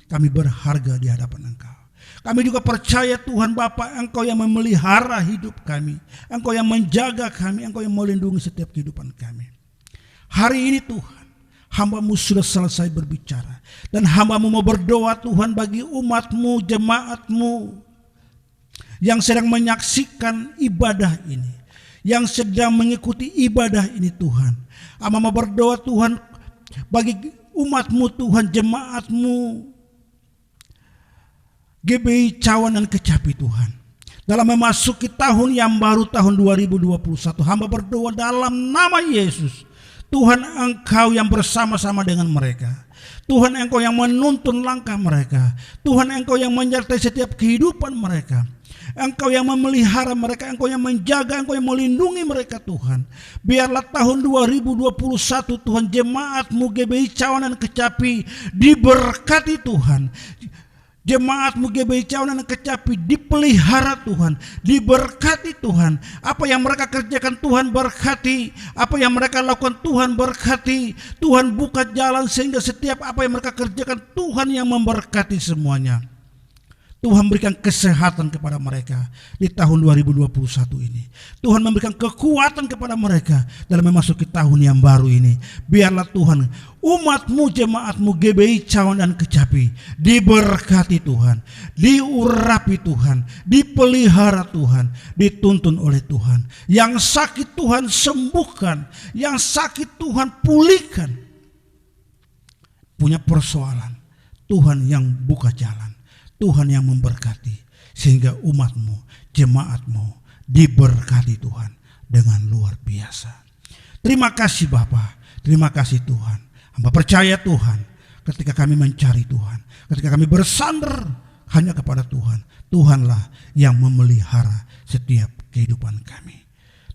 kami berharga di hadapan Engkau. Kami juga percaya Tuhan Bapa, Engkau yang memelihara hidup kami. Engkau yang menjaga kami, Engkau yang melindungi setiap kehidupan kami. Hari ini Tuhan, hamba-Mu sudah selesai berbicara. Dan hamba-Mu mau berdoa Tuhan bagi umat-Mu, jemaat-Mu yang sedang menyaksikan ibadah ini, yang sedang mengikuti ibadah ini Tuhan. Hamba mau berdoa Tuhan bagi umat-Mu Tuhan, jemaat-Mu GBI Cawan dan Kecapi Tuhan. Dalam memasuki tahun yang baru, tahun 2021, hamba berdoa dalam nama Yesus. Tuhan, Engkau yang bersama-sama dengan mereka. Tuhan, Engkau yang menuntun langkah mereka. Tuhan, Engkau yang menyertai setiap kehidupan mereka. Engkau yang memelihara mereka, Engkau yang menjaga, Engkau yang melindungi mereka Tuhan. Biarlah tahun 2021 Tuhan, jemaat-Mu GBI Cawan dan Kecapi diberkati Tuhan. Jemaat-Mu GBI Cawan dan Kecapi dipelihara Tuhan, diberkati Tuhan. Apa yang mereka kerjakan Tuhan berkati, apa yang mereka lakukan Tuhan berkati. Tuhan buka jalan sehingga setiap apa yang mereka kerjakan Tuhan yang memberkati semuanya. Tuhan berikan kesehatan kepada mereka di tahun 2021 ini. Tuhan memberikan kekuatan kepada mereka dalam memasuki tahun yang baru ini. Biarlah Tuhan, umat-Mu, jemaat-Mu GBI Cawan dan Kecapi diberkati Tuhan, diurapi Tuhan, dipelihara Tuhan, dituntun oleh Tuhan. Yang sakit Tuhan sembuhkan, yang sakit Tuhan pulihkan. Punya persoalan, Tuhan yang buka jalan. Tuhan yang memberkati sehingga umat-Mu, jemaat-Mu diberkati Tuhan dengan luar biasa. Terima kasih Bapa, terima kasih Tuhan. Hamba percaya Tuhan, ketika kami mencari Tuhan, ketika kami bersandar hanya kepada Tuhan, Tuhanlah yang memelihara setiap kehidupan kami.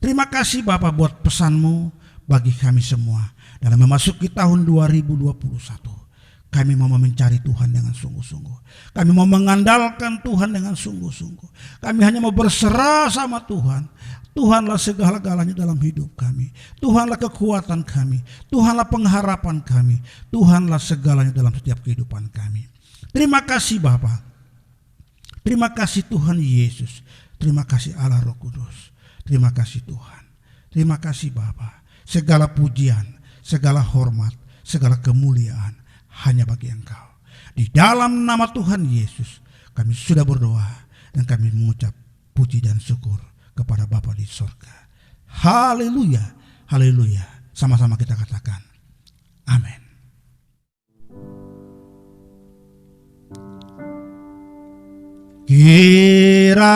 Terima kasih Bapa buat pesan-Mu bagi kami semua dalam memasuki tahun 2021. Kami mau mencari Tuhan dengan sungguh-sungguh. Kami mau mengandalkan Tuhan dengan sungguh-sungguh. Kami hanya mau berserah sama Tuhan. Tuhanlah segala-galanya dalam hidup kami. Tuhanlah kekuatan kami. Tuhanlah pengharapan kami. Tuhanlah segalanya dalam setiap kehidupan kami. Terima kasih Bapa. Terima kasih Tuhan Yesus. Terima kasih Allah Roh Kudus. Terima kasih Tuhan. Terima kasih Bapa. Segala pujian, segala hormat, segala kemuliaan hanya bagi Engkau. Di dalam nama Tuhan Yesus kami sudah berdoa dan kami mengucap puji dan syukur kepada Bapa di surga. Haleluya, haleluya. Sama-sama kita katakan amin. Kiranya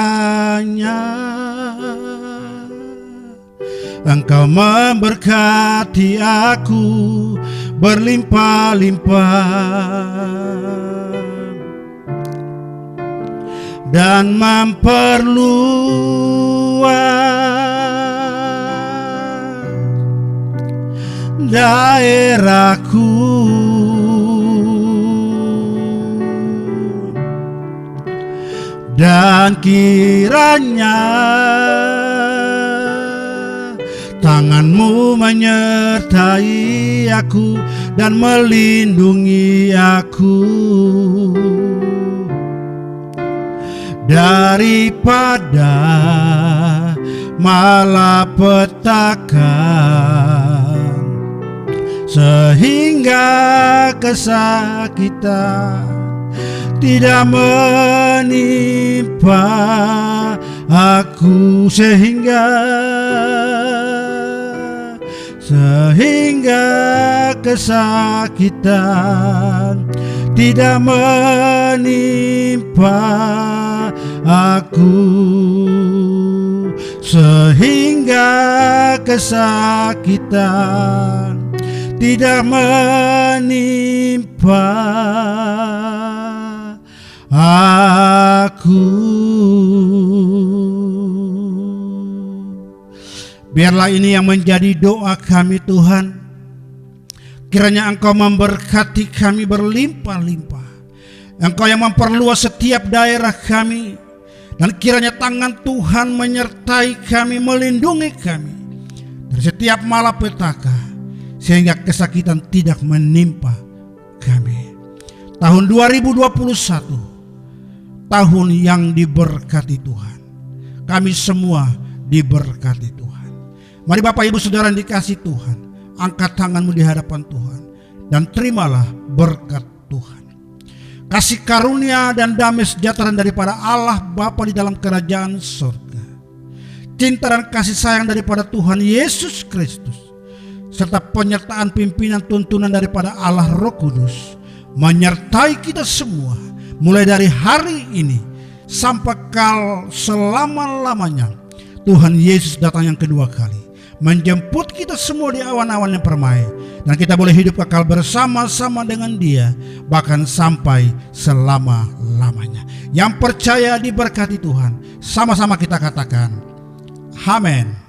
Engkau memberkati aku berlimpah-limpah dan memperluas daerahku dan Dan kiranya tangan-Mu menyertai aku dan melindungi aku daripada malapetaka, sehingga kesakitan tidak menimpa aku, sehingga kesakitan tidak menimpa aku, sehingga kesakitan tidak menimpa aku. Biarlah ini yang menjadi doa kami Tuhan. Kiranya Engkau memberkati kami berlimpah-limpah. Engkau yang memperluas setiap daerah kami. Dan kiranya tangan Tuhan menyertai kami, melindungi kami dari setiap malapetaka, sehingga kesakitan tidak menimpa kami. Tahun 2021, tahun yang diberkati Tuhan. Kami semua diberkati Tuhan. Mari Bapak Ibu Saudara yang dikasihi Tuhan, angkat tanganmu di hadapan Tuhan dan terimalah berkat Tuhan. Kasih karunia dan damai sejahtera daripada Allah Bapa di dalam kerajaan surga, cinta dan kasih sayang daripada Tuhan Yesus Kristus, serta penyertaan pimpinan tuntunan daripada Allah Roh Kudus menyertai kita semua, mulai dari hari ini sampai selama-lamanya. Tuhan Yesus datang yang kedua kali, menjemput kita semua di awan-awan yang permai, dan kita boleh hidup kekal bersama-sama dengan Dia bahkan sampai selama-lamanya. Yang percaya diberkati Tuhan, sama-sama kita katakan amin.